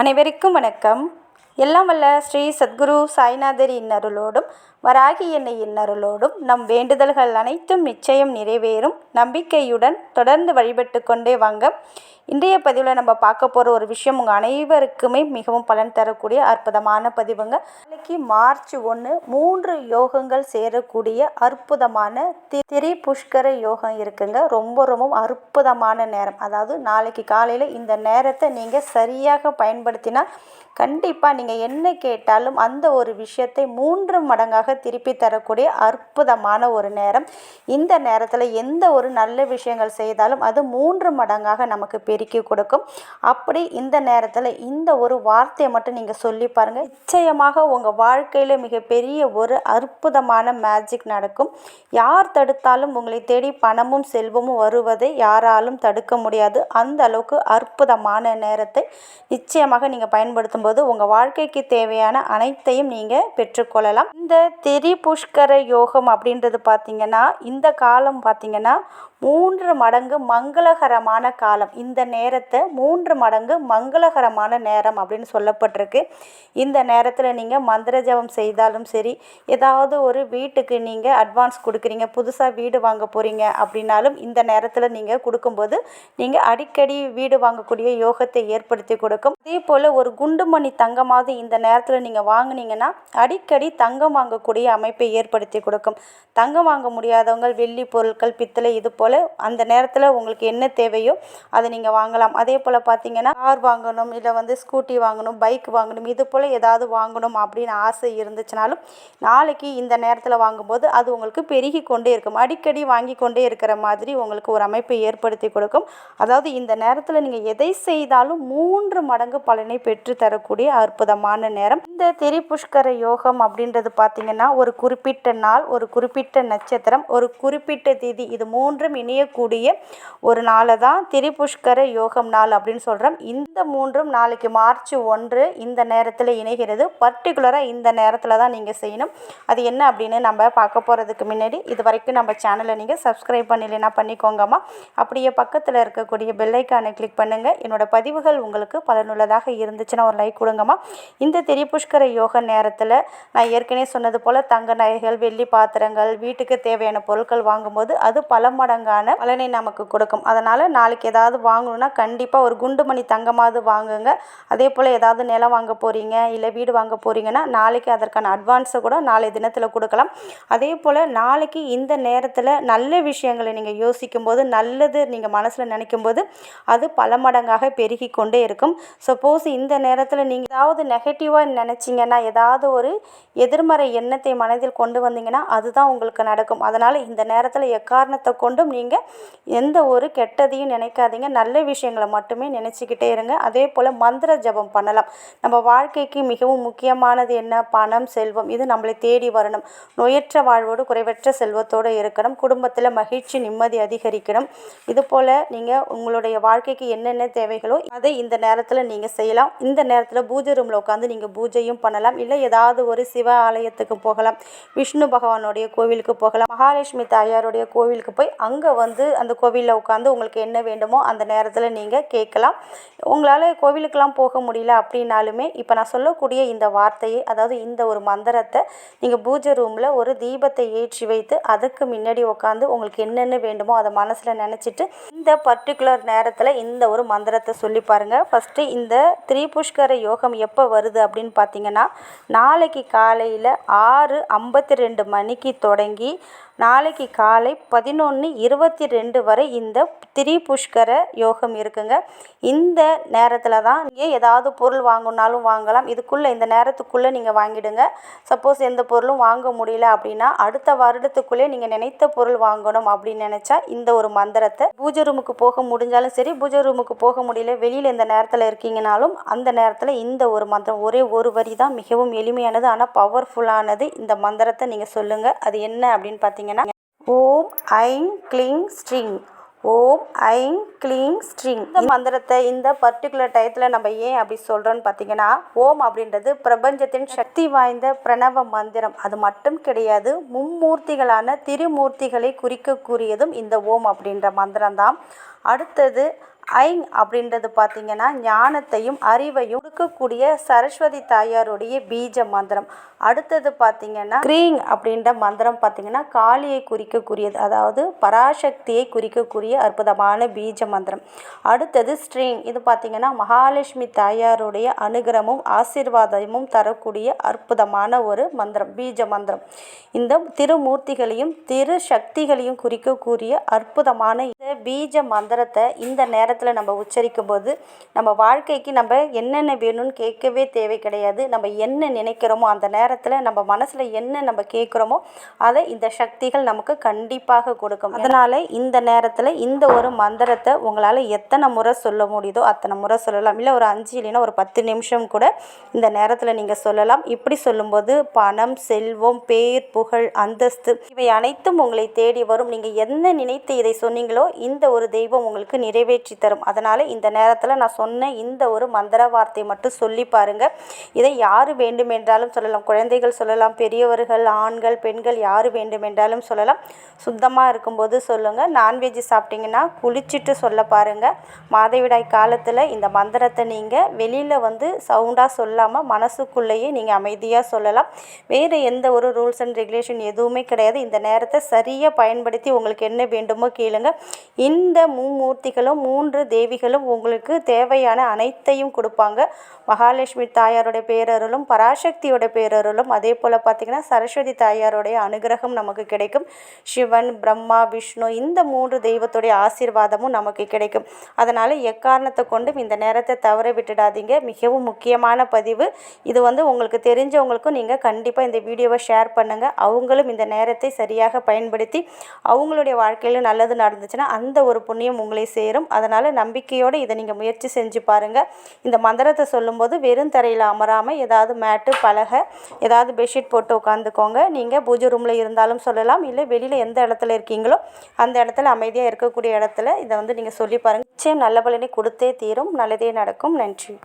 அனைவருக்கும் வணக்கம். எல்லாம் வல்ல ஸ்ரீ சத்குரு சாய்நாதரின் அருளோடும் வராகி எண்ணெயின் அருளோடும் நம் வேண்டுதல்கள் அனைத்தும் நிச்சயம் நிறைவேறும் நம்பிக்கையுடன் தொடர்ந்து வழிபட்டு கொண்டே வாங்க. இன்றைய பதிவில் நம்ம பார்க்க போகிற ஒரு விஷயம் உங்கள் அனைவருக்குமே மிகவும் பலன் தரக்கூடிய அற்புதமான பதிவுங்க. நாளைக்கு மார்ச் 1 3 யோகங்கள் சேரக்கூடிய அற்புதமான திரிபுஷ்கர யோகம் இருக்குங்க. ரொம்ப ரொம்ப அற்புதமான நேரம். அதாவது நாளைக்கு காலையில் இந்த நேரத்தை நீங்கள் சரியாக பயன்படுத்தினால் கண்டிப்பாக நீங்கள் என்ன கேட்டாலும் அந்த ஒரு விஷயத்தை 3 மடங்காக திருப்பி தரக்கூடிய அற்புதமான ஒரு நேரம். இந்த நேரத்தில் எந்த ஒரு நல்ல விஷயங்கள் செய்தாலும் அது 3 மடங்காக நமக்கு பெருக்கி கொடுக்கும். அப்படி இந்த நேரத்தில் இந்த ஒரு வார்த்தையை மட்டும் நீங்கள் சொல்லி பாருங்கள். நிச்சயமாக உங்கள் வாழ்க்கையில் மிகப்பெரிய ஒரு அற்புதமான மேஜிக் நடக்கும். யார் தடுத்தாலும் உங்களை தேடி பணமும் செல்வமும் வருவதை யாராலும் தடுக்க முடியாது. அந்த அளவுக்கு அற்புதமான நேரத்தை நிச்சயமாக நீங்கள் பயன்படுத்தும் போது உங்கள் வாழ்க்கைக்கு தேவையான அனைத்தையும் நீங்கள் பெற்றுக்கொள்ளலாம். இந்த திரிபுஷ்கர யோகம் அப்படின்றது பார்த்திங்கன்னா இந்த காலம் பார்த்திங்கன்னா 3 மடங்கு மங்களகரமான காலம். இந்த நேரத்தை 3 மடங்கு மங்களகரமான நேரம் அப்படின்னு சொல்லப்பட்டிருக்கு. இந்த நேரத்தில் நீங்கள் மந்திர ஜபம் செய்தாலும் சரி, ஏதாவது ஒரு வீட்டுக்கு நீங்கள் அட்வான்ஸ் கொடுக்குறீங்க, புதுசாக வீடு வாங்க போகிறீங்க அப்படின்னாலும் இந்த நேரத்தில் நீங்கள் கொடுக்கும்போது நீங்கள் அடிக்கடி வீடு வாங்கக்கூடிய யோகத்தை ஏற்படுத்தி கொடுக்கும். அதே போல் ஒரு குண்டுமணி தங்கமாவது இந்த நேரத்தில் நீங்கள் வாங்கினீங்கன்னா அடிக்கடி தங்கம் வாங்கக்கூடிய அமைப்பை ஏற்படுத்தி கொடுக்கும். தங்கம் வாங்க முடியாதவங்க வெள்ளி பொருட்கள், பித்தளை, இது போல் அந்த நேரத்தில் உங்களுக்கு என்ன தேவையோ அதை நீங்கள் வாங்கலாம். அதே போல் பார்த்தீங்கன்னா கார் வாங்கணும், இல்லை ஸ்கூட்டி வாங்கணும், பைக் வாங்கணும், இது போல் ஏதாவது வாங்கணும் அப்படின்னு ஆசை இருந்துச்சுனாலும் நாளைக்கு இந்த நேரத்தில் வாங்கும்போது அது உங்களுக்கு பெருகி கொண்டே இருக்கும். அடிக்கடி வாங்கி கொண்டே இருக்கிற மாதிரி உங்களுக்கு ஒரு அமைப்பை ஏற்படுத்தி கொடுக்கும். அதாவது இந்த நேரத்தில் நீங்கள் எதை செய்தாலும் 3 மடங்கு பலனை பெற்று தரக்கூடிய அற்புதமான நேரம். இந்த திரிபுஷ்கர யோகம் அப்படின்றது பார்த்தீங்கன்னா ஒரு குறிப்பிட்ட நாள், ஒரு குறிப்பிட்ட நட்சத்திரம், ஒரு குறிப்பிட்ட திதி, இது 3ம் இணையக்கூடிய ஒரு நாளை தான் திரிபுஷ்கர யோகம் நாள் அப்படின்னு சொல்கிறோம். இந்த 3ம் நாளைக்கு மார்ச் 1 இந்த நேரத்தில் இணைகிறது. பர்டிகுலராக இந்த நேரத்தில் தான் நீங்கள் செய்யணும். அது என்ன அப்படின்னு நம்ம பார்க்க போகிறதுக்கு முன்னாடி இது வரைக்கும் நம்ம சேனலை நீங்கள் சப்ஸ்கிரைப் பண்ணலைன்னா பண்ணிக்கோங்கம்மா. அப்படியே பக்கத்தில் இருக்கக்கூடிய பெல்லைக்கானை கிளிக் பண்ணுங்கள். என்னோடய பதிவுகள் உங்களுக்கு பலனுள்ளதாக இருந்துச்சுன்னா ஒரு லைக் கொடுங்கம்மா. இந்த திரிபுஷ்கர யோக நேரத்தில் நான் ஏற்கனவே சொன்னது போல் தங்க நகைகள், வெள்ளி பாத்திரங்கள், வீட்டுக்கு தேவையான பொருட்கள் வாங்கும்போது அது பல மடங்கான பலனை நமக்கு கொடுக்கும். அதனால் நாளைக்கு ஏதாவது வாங்கணும்னா கண்டிப்பாக ஒரு குண்டுமணி தங்கமாவது வாங்குங்க. அதே போல் ஏதாவது நிலம் வாங்க போகிறீங்க, இல்லை வீடு வாங்க போகிறீங்கன்னா நாளைக்கு அதற்கான அட்வான்ஸை கூட நாளை தினத்தில் கொடுக்கலாம். அதே போல் நாளைக்கு இந்த நேரத்தில் நல்ல விஷயங்களை நீங்கள் யோசிக்கும் போது, நல்லது நீங்கள் மனசில் நினைக்கும் போது அது பல மடங்காக பெருகி கொண்டே இருக்கும். சப்போஸ் இந்த நேரத்தில் நீங்கள் ஏதாவது நெகட்டிவாக நினச்சிங்கன்னா, ஏதாவது ஒரு எதிர்மறை எண்ணத்தை மனதில் கொண்டு வந்தீங்கன்னா அதுதான் உங்களுக்கு நடக்கும். அதனால் இந்த நேரத்தில் எக்காரணத்தை கொண்டும் நீங்கள் எந்த ஒரு கெட்டதையும் நினைக்காதீங்க. நல்ல விஷயங்களை மட்டுமே நினச்சிக்கிட்டே இருங்க. அதே போல் மந்திர ஜபம் பண்ணலாம். நம்ம வாழ்க்கைக்கு மிகவும் முக்கியமானது என்ன? பணம், செல்வம். இது நம்மளை தேடி வரணும். நோயற்ற வாழ்வோடு குறைவற்ற செல்வத்தோடு இருக்கணும். குடும்பத்தில் மகிழ்ச்சி, நிம்மதி அதிகரிக்கணும். இது போல் நீங்கள் உங்களுடைய வாழ்க்கைக்கு என்னென்ன தேவைகளோ அதை இந்த நேரத்தில் நீங்கள் செய்யலாம். இந்த நேரத்தில் பூஜை ரூமில் உட்காந்து நீங்கள் பூஜையும் பண்ணலாம். இல்லை ஏதாவது ஒரு சிவ ஆலயத்துக்கு போகலாம், விஷ்ணு பகவானுடைய கோவிலுக்கு போகலாம், மகாலட்சுமி தாயாருடைய கோவிலுக்கு போய் அங்கே அந்த கோவிலில் உட்காந்து உங்களுக்கு என்ன வேண்டுமோ அந்த நேரத்தில் நீங்கள் கேட்கலாம். உங்களால் கோவிலுக்கெல்லாம் போக முடியல அப்படின்னாலுமே இப்போ நான் சொல்லக்கூடிய இந்த வார்த்தையை, அதாவது இந்த ஒரு மந்திரத்தை நீங்கள் பூஜை ரூமில் ஒரு தீபத்தை ஏற்றி வைத்து அதுக்கு முன்னாடி உட்காந்து உங்களுக்கு என்னென்ன வேண்டுமோ அதை மனசில் நினச்சிட்டு இந்த பர்டிகுலர் நேரத்தில் இந்த ஒரு மந்திரத்தை சொல்லி பாருங்கள். ஃபஸ்ட்டு இந்த திரிபுஷ்கர யோகம் எப்போ வருது அப்படின்னு பார்த்தீங்கன்னா நாளைக்கு காலையில் 6:52 மணிக்கு தொடங்கி நாளைக்கு காலை 11:22 வரை இந்த திரிபுஷ்கர யோகம் இருக்குங்க. இந்த நேரத்தில் தான் நீங்கள் ஏதாவது பொருள் வாங்கினாலும் வாங்கலாம். இதுக்குள்ளே இந்த நேரத்துக்குள்ளே நீங்கள் வாங்கிடுங்க. சப்போஸ் எந்த பொருளும் வாங்க முடியல அப்படின்னா அடுத்த வருடத்துக்குள்ளே நீங்கள் நினைத்த பொருள் வாங்கணும் அப்படின்னு நினச்சா இந்த ஒரு மந்திரத்தை பூஜை ரூமுக்கு போக முடிஞ்சாலும் சரி, பூஜை ரூமுக்கு போக முடியல வெளியில் இந்த நேரத்தில் இருக்கீங்கனாலும் அந்த நேரத்தில் இந்த ஒரு மந்திரம் ஒரே ஒரு வரி தான், மிகவும் எளிமையானது ஆனால் பவர்ஃபுல்லானது. இந்த மந்திரத்தை நீங்கள் சொல்லுங்கள். அது என்ன அப்படின்னு பார்த்தீங்கன்னா ஓம் ஐம் க்ளீம் ஸ்ரீம், ஓம் ஐம் க்ளீம் ஸ்ரீம். இந்த மந்திரத்தை இந்த பர்டிகுலர் டயத்தில் நம்ம ஏன் அப்படி சொல்கிறோன்னு பார்த்தீங்கன்னா, ஓம் அப்படின்றது பிரபஞ்சத்தின் சக்தி வாய்ந்த பிரணவ மந்திரம். அது மட்டும் கிடையாது, மும்மூர்த்திகளான திருமூர்த்திகளை குறிக்கக்கூடியதும் இந்த ஓம் அப்படின்ற மந்திரம் தான். அடுத்தது ஐங் அப்படின்றது பார்த்திங்கன்னா ஞானத்தையும் அறிவையும் கொடுக்கக்கூடிய சரஸ்வதி தாயாருடைய பீஜ மந்திரம். அடுத்தது பார்த்திங்கன்னா க்ரீங் அப்படின்ற மந்திரம் பார்த்திங்கன்னா காளியை குறிக்கக்கூடியது, அதாவது பராசக்தியை குறிக்கக்கூடிய அற்புதமான பீஜ மந்திரம். அடுத்தது ஸ்ட்ரீங், இது பார்த்திங்கன்னா மகாலட்சுமி தாயாருடைய அனுகிரகமும் ஆசீர்வாதமும் தரக்கூடிய அற்புதமான ஒரு மந்திரம், பீஜ மந்திரம். இந்த திருமூர்த்திகளையும் திரு சக்திகளையும் குறிக்கக்கூடிய அற்புதமான இந்த பீஜ மந்திரத்தை இந்த நேரத்தில் நம்ம உச்சரிக்கும் போது நம்ம வாழ்க்கைக்கு நம்ம என்னென்ன வேணும்னு கேட்கவே தேவை கிடையாது. நம்ம என்ன நினைக்கிறோமோ அந்த நேரத்தில் நம்ம மனசில் என்ன நம்ம கேட்குறோமோ அதை இந்த சக்திகள் நமக்கு கண்டிப்பாக கொடுக்கும். அதனால் இந்த நேரத்தில் இந்த ஒரு மந்திரத்தை உங்களால் எத்தனை முறை சொல்ல முடியுதோ அத்தனை முறை சொல்லலாம். இல்லை ஒரு 5 இல்லைன்னா ஒரு 10 நிமிஷம் கூட இந்த நேரத்தில் நீங்கள் சொல்லலாம். இப்படி சொல்லும்போது பணம், செல்வம், பேர், புகழ், அந்தஸ்து இவை அனைத்தும் உங்களை தேடி வரும். நீங்கள் என்ன நினைத்து இதை சொன்னீங்களோ இந்த ஒரு தெய்வம் உங்களுக்கு நிறைவேற்றி தரும். அதனால் இந்த நேரத்தில் நான் சொன்ன இந்த ஒரு மந்திர வார்த்தையை மட்டும் சொல்லி பாருங்கள். இதை யார் வேண்டுமென்றாலும் சொல்லலாம். குழந்தைகள் சொல்லலாம், பெரியவர்கள், ஆண்கள், பெண்கள் யார் வேண்டுமென்றாலும் சொல்லலாம். சுத்தமாக இருக்கும்போது சொல்லுங்கள். நான்வெஜ் சாப்பிட்டிங்கன்னா குளிச்சுட்டு சொல்ல பாருங்கள். மாதவிடாய் காலத்தில் இந்த மந்திரத்தை நீங்கள் வெளியில் சவுண்டாக சொல்லாமல் மனசுக்குள்ளேயே நீங்கள் அமைதியாக சொல்லலாம். வேறு எந்த ஒரு ரூல்ஸ் அண்ட் ரெகுலேஷன் எதுவுமே கிடையாது. இந்த நேரத்தை சரியாக பயன்படுத்தி உங்களுக்கு என்ன வேண்டுமோ கேளுங்க. இந்த மூர்த்திகளும் 3 தேவிகளும் உங்களுக்கு தேவையான அனைத்தையும் கொடுப்பாங்க. மகாலட்சுமி தாயாருடைய பேரருளும் பராசக்தியோட பேரருளும் அதே போல் பார்த்திங்கன்னா சரஸ்வதி தாயாருடைய அனுகிரகம் நமக்கு கிடைக்கும். சிவன், பிரம்மா, விஷ்ணு இந்த 3 தெய்வத்துடைய ஆசீர்வாதமும் நமக்கு கிடைக்கும். அதனால் எக்காரணத்தை கொண்டும் இந்த நேரத்தை தவற விட்டுடாதீங்க. மிகவும் முக்கியமான பதிவு இது. உங்களுக்கு தெரிஞ்சவங்களுக்கும் நீங்கள் கண்டிப்பாக இந்த வீடியோவை ஷேர் பண்ணுங்கள். அவங்களும் இந்த நேரத்தை சரியாக பயன்படுத்தி அவங்களுடைய வாழ்க்கையில் நல்லது நடந்துச்சுன்னா அந்த ஒரு புண்ணியம் உங்களை சேரும். அதனால் நம்பிக்கையோடு இதை நீங்கள் முயற்சி செஞ்சு பாருங்கள். இந்த மந்திரத்தை சொல்லும்போது வெறும் தரையில் அமராமல் ஏதாவது மேட்டு, பலகை, ஏதாவது பெட்ஷீட் போட்டு உட்காந்துக்கோங்க. நீங்கள் பூஜை ரூமில் இருந்தாலும் சொல்லலாம். இல்லை வெளியில் எந்த இடத்துல இருக்கீங்களோ அந்த இடத்துல அமைதியாக இருக்கக்கூடிய இடத்துல இதை நீங்கள் சொல்லி பாருங்கள். நிச்சயம் நல்ல பலனை கொடுத்தே தீரும். நல்லதே நடக்கும். நன்றி.